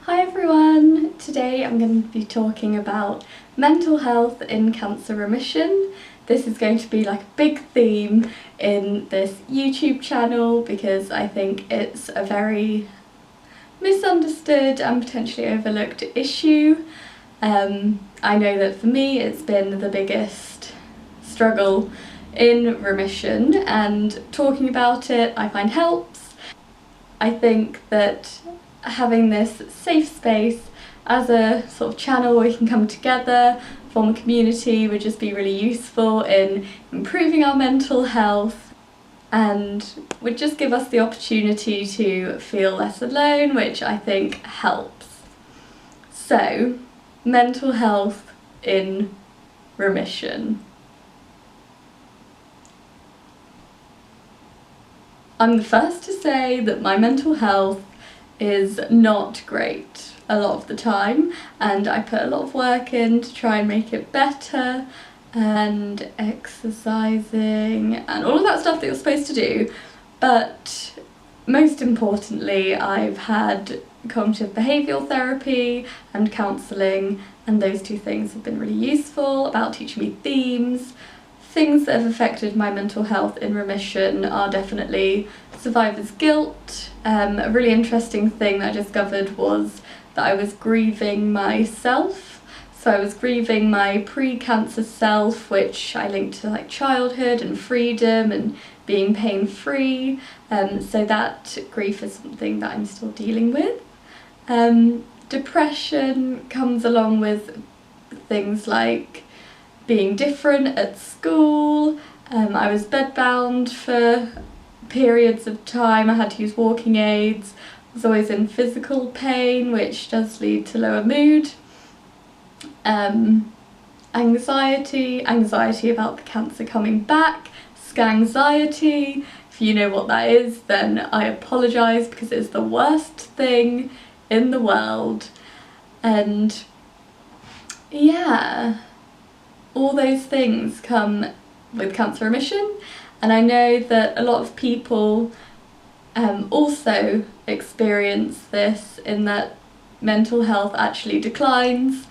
Hi everyone! Today I'm going to be talking about mental health in cancer remission. This is going to be like a big theme in this YouTube channel because I think it's a very misunderstood and potentially overlooked issue. I know that for me it's been the biggest struggle in remission, and talking about it I find helps. I think that having this safe space as a sort of channel where we can come together, form a community, would just be really useful in improving our mental health and would just give us the opportunity to feel less alone, which I think helps. So, mental health in remission. I'm the first to say that my mental health is not great a lot of the time, and I put a lot of work in to try and make it better, and exercising and all of that stuff that you're supposed to do, but most importantly I've had cognitive behavioural therapy and counselling, and those two things have been really useful about teaching me themes. Things that have affected my mental health in remission are definitely survivor's guilt. A really interesting thing that I discovered was that I was grieving myself. So I was grieving my pre-cancer self, which I linked to like childhood and freedom and being pain-free. So that grief is something that I'm still dealing with. Depression comes along with things like being different at school. I was bedbound for periods of time. I had to use walking aids. I was always in physical pain, which does lead to lower mood. Anxiety about the cancer coming back, scanxiety. If you know what that is, then I apologise because it's the worst thing in the world. And yeah, all those things come with cancer remission, and I know that a lot of people also experience this, in that mental health actually declines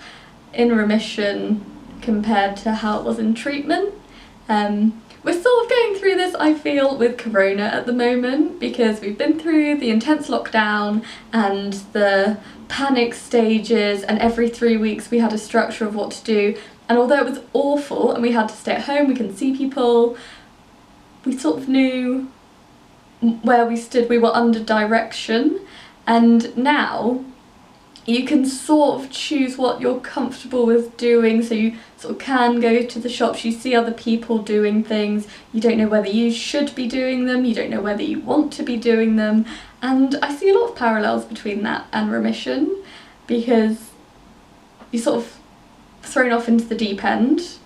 in remission compared to how it was in treatment. We're sort of going through this, I feel, with Corona at the moment, because we've been through the intense lockdown and the panic stages, and every 3 weeks we had a structure of what to do. And although it was awful and we had to stay at home, we couldn't see people, we sort of knew where we stood, we were under direction. And now you can sort of choose what you're comfortable with doing, so you sort of can go to the shops, you see other people doing things, you don't know whether you should be doing them, you don't know whether you want to be doing them. And I see a lot of parallels between that and remission, because you sort of thrown off into the deep end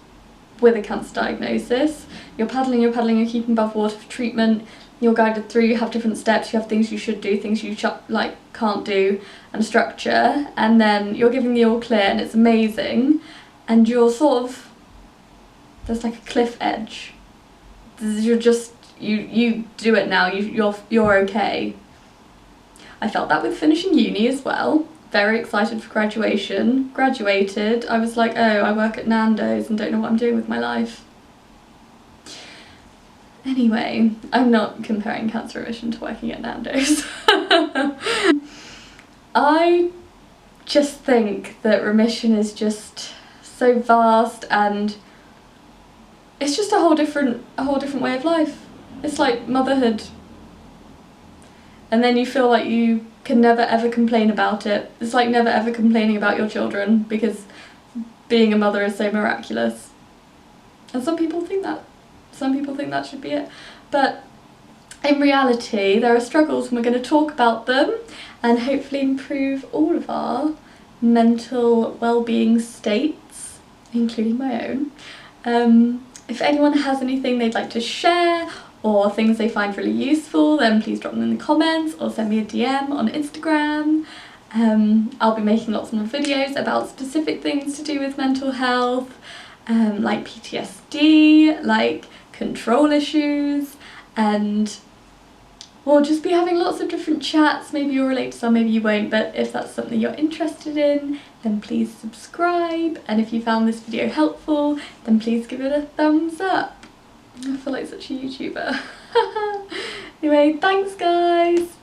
with a cancer diagnosis. You're paddling, you're keeping above water for treatment, you're guided through, you have different steps, you have things you should do, things you can't do, and structure, and then you're giving the all clear and it's amazing, and you're sort of, there's like a cliff edge. You're just, you do it now, you're okay. I felt that with finishing uni as well. Very excited for graduation. Graduated, I was like, oh, I work at Nando's and don't know what I'm doing with my life. Anyway, I'm not comparing cancer remission to working at Nando's. I just think that remission is just so vast, and it's just a whole different way of life. It's like motherhood. And then you feel like you can never ever complain about it. It's like never ever complaining about your children, because being a mother is so miraculous. And some people think that. Some people think that should be it. But in reality, there are struggles, and we're going to talk about them and hopefully improve all of our mental well-being states, including my own. If anyone has anything they'd like to share, or things they find really useful, then please drop them in the comments or send me a DM on Instagram. I'll be making lots more videos about specific things to do with mental health, like PTSD, like control issues, and we'll just be having lots of different chats. Maybe you'll relate to some, maybe you won't, but if that's something you're interested in, then please subscribe. And if you found this video helpful, then please give it a thumbs up. I feel like such a YouTuber. Anyway, thanks guys!